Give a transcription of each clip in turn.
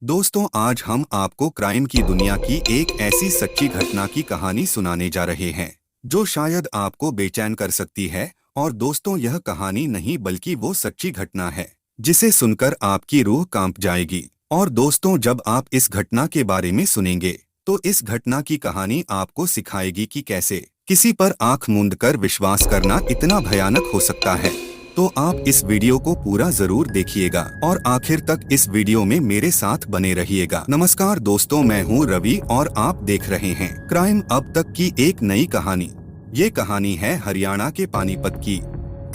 दोस्तों, आज हम आपको क्राइम की दुनिया की एक ऐसी सच्ची घटना की कहानी सुनाने जा रहे हैं जो शायद आपको बेचैन कर सकती है। और दोस्तों, यह कहानी नहीं बल्कि वो सच्ची घटना है जिसे सुनकर आपकी रूह कांप जाएगी। और दोस्तों, जब आप इस घटना के बारे में सुनेंगे तो इस घटना की कहानी आपको सिखाएगी कि कैसे किसी पर आंख मूंद कर विश्वास करना इतना भयानक हो सकता है। तो आप इस वीडियो को पूरा जरूर देखिएगा और आखिर तक इस वीडियो में मेरे साथ बने रहिएगा। नमस्कार दोस्तों, मैं हूं रवि और आप देख रहे हैं क्राइम अब तक की एक नई कहानी। ये कहानी है हरियाणा के पानीपत की।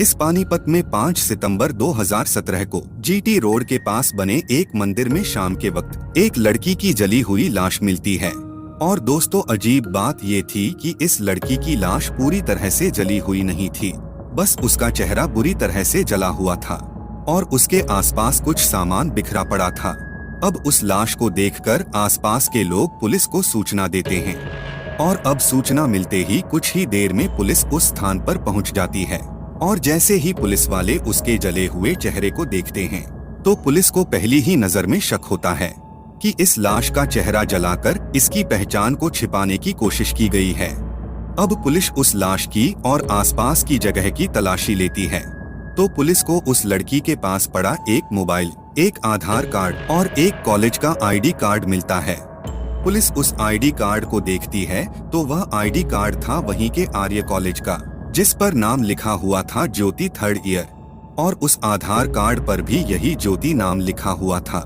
इस पानीपत में 5 सितंबर 2017 को जीटी रोड के पास बने एक मंदिर में शाम के वक्त एक लड़की की जली हुई लाश मिलती है। और दोस्तों, अजीब बात ये थी कि इस लड़की की लाश पूरी तरह से जली हुई नहीं थी, बस उसका चेहरा बुरी तरह से जला हुआ था और उसके आसपास कुछ सामान बिखरा पड़ा था। अब उस लाश को देखकर आसपास के लोग पुलिस को सूचना देते हैं और अब सूचना मिलते ही कुछ ही देर में पुलिस उस स्थान पर पहुंच जाती है। और जैसे ही पुलिस वाले उसके जले हुए चेहरे को देखते हैं तो पुलिस को पहली ही नजर में शक होता है कि इस लाश का चेहरा जलाकर इसकी पहचान को छिपाने की कोशिश की गई है। अब पुलिस उस लाश की और आसपास की जगह की तलाशी लेती है तो पुलिस को उस लड़की के पास पड़ा एक मोबाइल, एक आधार कार्ड और एक कॉलेज का आईडी कार्ड मिलता है। पुलिस उस आईडी कार्ड को देखती है तो वह आईडी कार्ड था वहीं के आर्य कॉलेज का, जिस पर नाम लिखा हुआ था ज्योति 3rd ईयर, और उस आधार कार्ड पर भी यही ज्योति नाम लिखा हुआ था।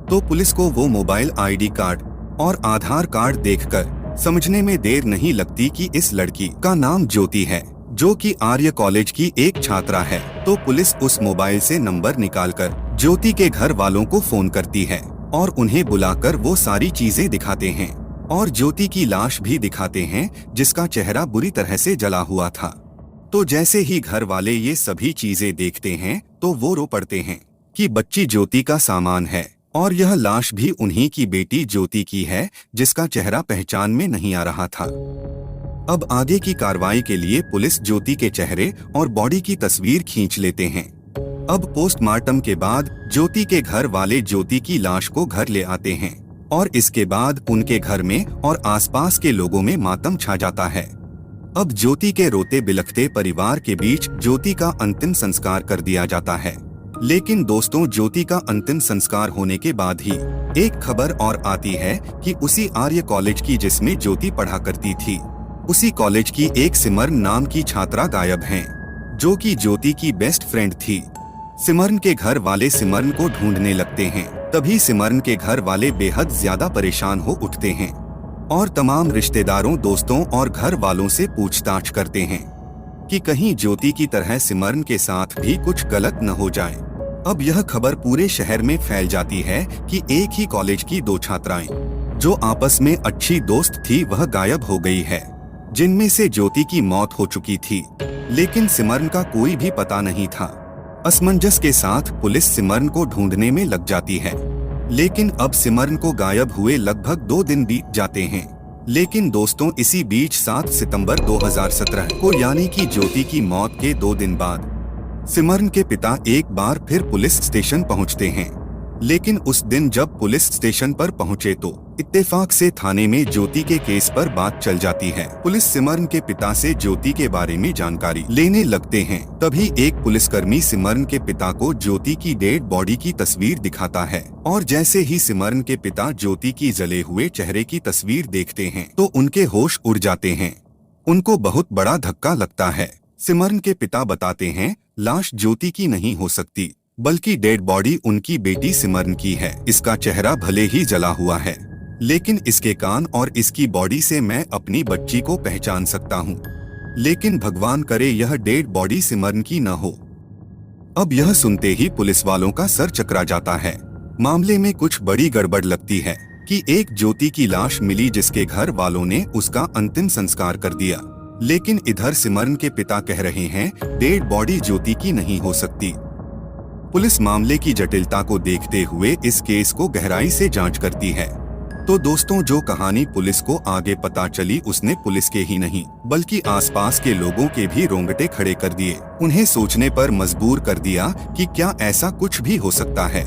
तो पुलिस को वो मोबाइल, आईडी कार्ड और आधार कार्ड देखकर समझने में देर नहीं लगती कि इस लड़की का नाम ज्योति है, जो कि आर्य कॉलेज की एक छात्रा है। तो पुलिस उस मोबाइल से नंबर निकालकर ज्योति के घर वालों को फोन करती है और उन्हें बुलाकर वो सारी चीजें दिखाते हैं और ज्योति की लाश भी दिखाते हैं जिसका चेहरा बुरी तरह से जला हुआ था। तो जैसे ही घर वाले ये सभी चीजें देखते हैं तो वो रो पड़ते हैं कि बच्ची ज्योति का सामान है और यह लाश भी उन्हीं की बेटी ज्योति की है जिसका चेहरा पहचान में नहीं आ रहा था। अब आगे की कार्रवाई के लिए पुलिस ज्योति के चेहरे और बॉडी की तस्वीर खींच लेते हैं। अब पोस्टमार्टम के बाद ज्योति के घर वाले ज्योति की लाश को घर ले आते हैं और इसके बाद उनके घर में और आसपास के लोगों में मातम छा जाता है। अब ज्योति के रोते बिलखते परिवार के बीच ज्योति का अंतिम संस्कार कर दिया जाता है। लेकिन दोस्तों, ज्योति का अंतिम संस्कार होने के बाद ही एक खबर और आती है कि उसी आर्य कॉलेज की जिसमें ज्योति पढ़ा करती थी, उसी कॉलेज की एक सिमरन नाम की छात्रा गायब हैं, जो कि ज्योति की बेस्ट फ्रेंड थी। सिमरन के घर वाले सिमरन को ढूंढने लगते हैं। तभी सिमरन के घर वाले बेहद ज्यादा परेशान हो उठते हैं और तमाम रिश्तेदारों, दोस्तों और घर वालों से पूछताछ करते हैं कि कहीं ज्योति की तरह सिमरन के साथ भी कुछ गलत न हो जाए। अब यह खबर पूरे शहर में फैल जाती है कि एक ही कॉलेज की 2 छात्राएं जो आपस में अच्छी दोस्त थी वह गायब हो गई है, जिनमें से ज्योति की मौत हो चुकी थी लेकिन सिमरन का कोई भी पता नहीं था। असमंजस के साथ पुलिस सिमरन को ढूंढने में लग जाती है, लेकिन अब सिमरन को गायब हुए लगभग 2 दिन बीत जाते हैं। लेकिन दोस्तों, इसी बीच 7 सितंबर 2017 को यानी कि ज्योति की मौत के 2 दिन बाद सिमरन के पिता एक बार फिर पुलिस स्टेशन पहुंचते हैं। लेकिन उस दिन जब पुलिस स्टेशन पर पहुंचे तो इत्तेफाक से थाने में ज्योति के केस पर बात चल जाती है। पुलिस सिमरन के पिता से ज्योति के बारे में जानकारी लेने लगते हैं। तभी एक पुलिसकर्मी सिमरन के पिता को ज्योति की डेड बॉडी की तस्वीर दिखाता है और जैसे ही सिमरन के पिता ज्योति की जले हुए चेहरे की तस्वीर देखते हैं तो उनके होश उड़ जाते हैं। उनको बहुत बड़ा धक्का लगता है। सिमरन के पिता बताते हैं, लाश ज्योति की नहीं हो सकती, बल्कि डेड बॉडी उनकी बेटी सिमरन की है। इसका चेहरा भले ही जला हुआ है, लेकिन इसके कान और इसकी बॉडी से मैं अपनी बच्ची को पहचान सकता हूँ। लेकिन भगवान करे यह डेड बॉडी सिमरन की न हो। अब यह सुनते ही पुलिस वालों का सर चकरा जाता है। मामले में कुछ बड़ी गड़बड़ लगती है कि एक ज्योति की लाश मिली जिसके घर वालों ने उसका अंतिम संस्कार कर दिया, लेकिन इधर सिमरन के पिता कह रहे हैं डेड बॉडी ज्योति की नहीं हो सकती। पुलिस मामले की जटिलता को देखते हुए इस केस को गहराई से जांच करती है। तो दोस्तों, जो कहानी पुलिस को आगे पता चली उसने पुलिस के ही नहीं बल्कि आसपास के लोगों के भी रोंगटे खड़े कर दिए। उन्हें सोचने पर मजबूर कर दिया कि क्या ऐसा कुछ भी हो सकता है।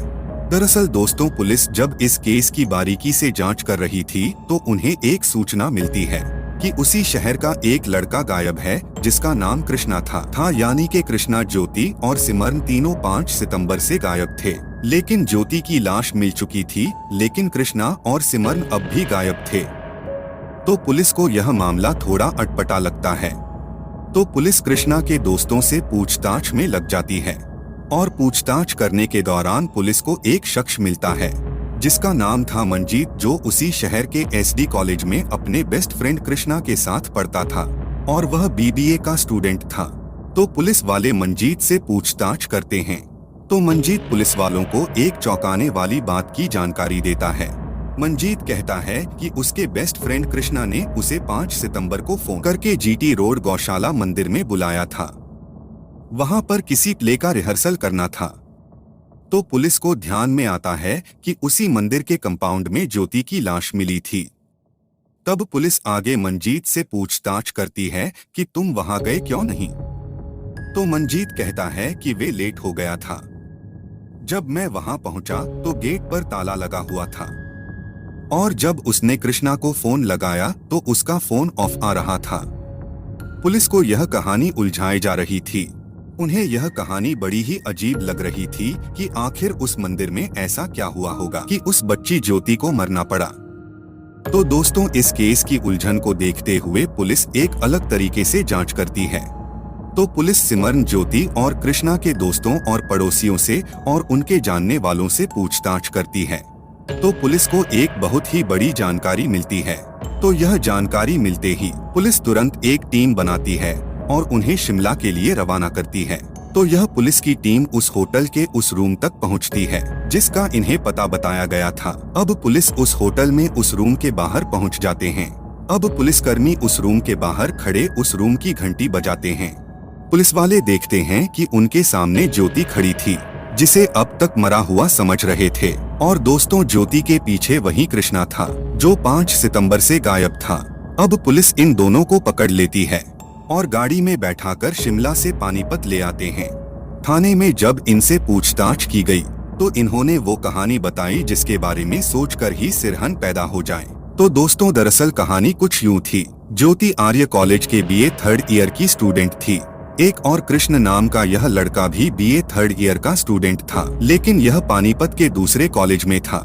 दरअसल दोस्तों, पुलिस जब इस केस की बारीकी से जांच कर रही थी तो उन्हें एक सूचना मिलती है कि उसी शहर का एक लड़का गायब है जिसका नाम कृष्णा था यानी कि कृष्णा, ज्योति और सिमरन तीनों 5 सितंबर से गायब थे। लेकिन ज्योति की लाश मिल चुकी थी, लेकिन कृष्णा और सिमरन अब भी गायब थे। तो पुलिस को यह मामला थोड़ा अटपटा लगता है। तो पुलिस कृष्णा के दोस्तों से पूछताछ में लग जाती है और पूछताछ करने के दौरान पुलिस को एक शख्स मिलता है जिसका नाम था मंजीत, जो उसी शहर के एसडी कॉलेज में अपने बेस्ट फ्रेंड कृष्णा के साथ पढ़ता था और वह बीबीए का स्टूडेंट था। तो पुलिस वाले मंजीत से पूछताछ करते हैं तो मंजीत पुलिस वालों को एक चौंकाने वाली बात की जानकारी देता है। मंजीत कहता है कि उसके बेस्ट फ्रेंड कृष्णा ने उसे 5 सितंबर को फोन करके जीटी रोड गौशाला मंदिर में बुलाया था। वहां पर किसी प्ले का रिहर्सल करना था। तो पुलिस को ध्यान में आता है कि उसी मंदिर के कंपाउंड में ज्योति की लाश मिली थी। तब पुलिस आगे मंजीत से पूछताछ करती है कि तुम वहां गए क्यों नहीं। तो मंजीत कहता है कि वे लेट हो गया था। जब मैं वहां पहुंचा तो गेट पर ताला लगा हुआ था और जब उसने कृष्णा को फोन लगाया तो उसका फोन ऑफ आ रहा था। पुलिस को यह कहानी उलझाई जा रही थी। उन्हें यह कहानी बड़ी ही अजीब लग रही थी कि आखिर उस मंदिर में ऐसा क्या हुआ होगा कि उस बच्ची ज्योति को मरना पड़ा। तो दोस्तों, इस केस की उलझन को देखते हुए पुलिस एक अलग तरीके से जांच करती है। तो पुलिस सिमरन, ज्योति और कृष्णा के दोस्तों और पड़ोसियों से और उनके जानने वालों से पूछताछ करती है। तो पुलिस को एक बहुत ही बड़ी जानकारी मिलती है। तो यह जानकारी मिलते ही पुलिस तुरंत एक टीम बनाती है और उन्हें शिमला के लिए रवाना करती है। तो यह पुलिस की टीम उस होटल के उस रूम तक पहुंचती है जिसका इन्हें पता बताया गया था। अब पुलिस उस होटल में उस रूम के बाहर पहुंच जाते हैं। अब पुलिसकर्मी उस रूम के बाहर खड़े उस रूम की घंटी बजाते हैं। पुलिस वाले देखते हैं कि उनके सामने ज्योति खड़ी थी, जिसे अब तक मरा हुआ समझ रहे थे। और दोस्तों, ज्योति के पीछे वही कृष्णा था जो 5 सितंबर से गायब था। अब पुलिस इन दोनों को पकड़ लेती है और गाड़ी में बैठाकर शिमला से पानीपत ले आते हैं। थाने में जब इनसे पूछताछ की गई तो इन्होंने वो कहानी बताई जिसके बारे में सोचकर ही सिरहन पैदा हो जाए। तो दोस्तों, दरअसल कहानी कुछ यूं थी। ज्योति आर्य कॉलेज के बीए 3rd ईयर की स्टूडेंट थी। एक और कृष्ण नाम का यह लड़का भी बीए 3rd ईयर का स्टूडेंट था, लेकिन यह पानीपत के दूसरे कॉलेज में था।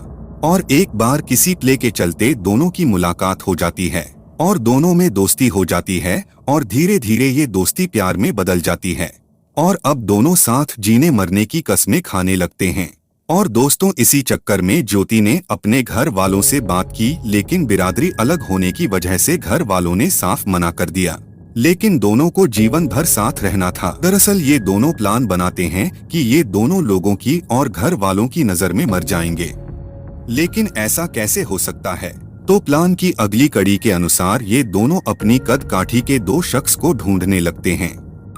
और एक बार किसी प्ले के चलते दोनों की मुलाकात हो जाती है और दोनों में दोस्ती हो जाती है और धीरे धीरे ये दोस्ती प्यार में बदल जाती है और अब दोनों साथ जीने मरने की कस्में खाने लगते हैं। और दोस्तों, इसी चक्कर में ज्योति ने अपने घर वालों से बात की, लेकिन बिरादरी अलग होने की वजह से घर वालों ने साफ मना कर दिया। लेकिन दोनों को जीवन भर साथ रहना था। दरअसल ये दोनों प्लान बनाते हैं कि ये दोनों लोगों की और घर वालों की नजर में मर जाएंगे। लेकिन ऐसा कैसे हो सकता है? तो प्लान की अगली कड़ी के अनुसार ये दोनों अपनी कद काठी के 2 शख्स को ढूंढने लगते हैं,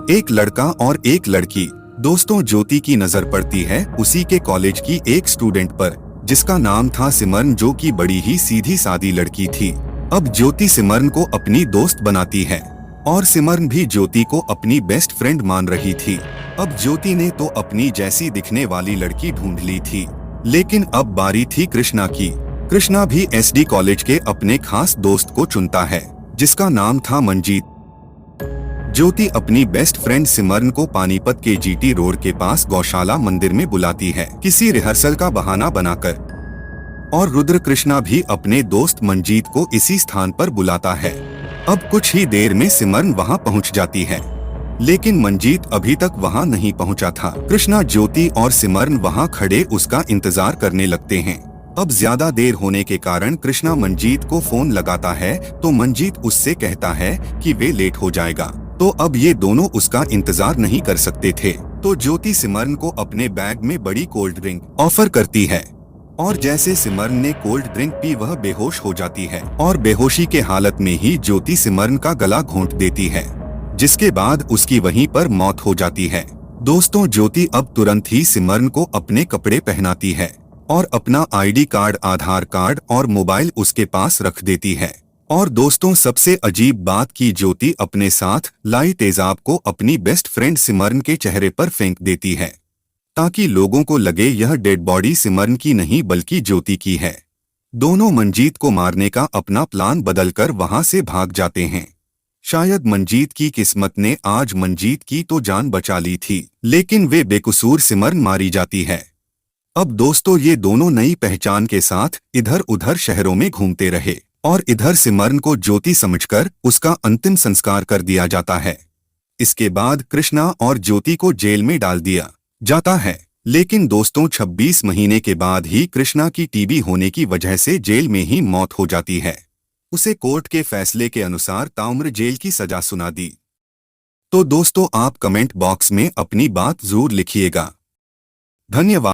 एक लड़का और एक लड़की। दोस्तों, ज्योति की नजर पड़ती है उसी के कॉलेज की एक स्टूडेंट पर जिसका नाम था सिमरन, जो कि बड़ी ही सीधी सादी लड़की थी। अब ज्योति सिमरन को अपनी दोस्त बनाती है और सिमरन भी ज्योति को अपनी बेस्ट फ्रेंड मान रही थी। अब ज्योति ने तो अपनी जैसी दिखने वाली लड़की ढूंढ ली थी, लेकिन अब बारी थी कृष्णा की। कृष्णा भी एसडी कॉलेज के अपने खास दोस्त को चुनता है जिसका नाम था मंजीत। ज्योति अपनी बेस्ट फ्रेंड सिमरन को पानीपत के जीटी रोड के पास गौशाला मंदिर में बुलाती है किसी रिहर्सल का बहाना बनाकर, और रुद्र कृष्णा भी अपने दोस्त मंजीत को इसी स्थान पर बुलाता है। अब कुछ ही देर में सिमरन वहां पहुंच जाती है, लेकिन मंजीत अभी तक वहां नहीं पहुंचा था। कृष्णा, ज्योति और सिमरन वहां खड़े उसका इंतजार करने लगते हैं। अब ज्यादा देर होने के कारण कृष्णा मंजीत को फोन लगाता है तो मंजीत उससे कहता है कि वे लेट हो जाएगा। तो अब ये दोनों उसका इंतजार नहीं कर सकते थे। तो ज्योति सिमरन को अपने बैग में बड़ी कोल्ड ड्रिंक ऑफर करती है और जैसे सिमरन ने कोल्ड ड्रिंक पी वह बेहोश हो जाती है और बेहोशी के हालत में ही ज्योति सिमरन का गला घोंट देती है, जिसके बाद उसकी वहीं पर मौत हो जाती है। दोस्तों, ज्योति अब तुरंत ही सिमरन को अपने कपड़े पहनाती है और अपना आईडी कार्ड, आधार कार्ड और मोबाइल उसके पास रख देती है। और दोस्तों, सबसे अजीब बात की ज्योति अपने साथ लाई तेजाब को अपनी बेस्ट फ्रेंड सिमरन के चेहरे पर फेंक देती है। ताकि लोगों को लगे यह डेड बॉडी सिमरन की नहीं बल्कि ज्योति की है। दोनों मंजीत को मारने का अपना प्लान बदलकर वहां से भाग जाते हैं। शायद मंजीत की किस्मत ने आज मंजीत की तो जान बचा ली थी, लेकिन वे बेकसूर सिमरन मारी जाती है। अब दोस्तों ये दोनों नई पहचान के साथ इधर उधर शहरों में घूमते रहे और इधर सिमरन को ज्योति समझकर उसका अंतिम संस्कार कर दिया जाता है। इसके बाद कृष्णा और ज्योति को जेल में डाल दिया जाता है। लेकिन दोस्तों 26 महीने के बाद ही कृष्णा की टीबी होने की वजह से जेल में ही मौत हो जाती है। उसे कोर्ट के फैसले के अनुसार ताउम्र जेल की सजा सुना दी। तो दोस्तों आप कमेंट बॉक्स में अपनी बात जरूर लिखिएगा। धन्यवाद।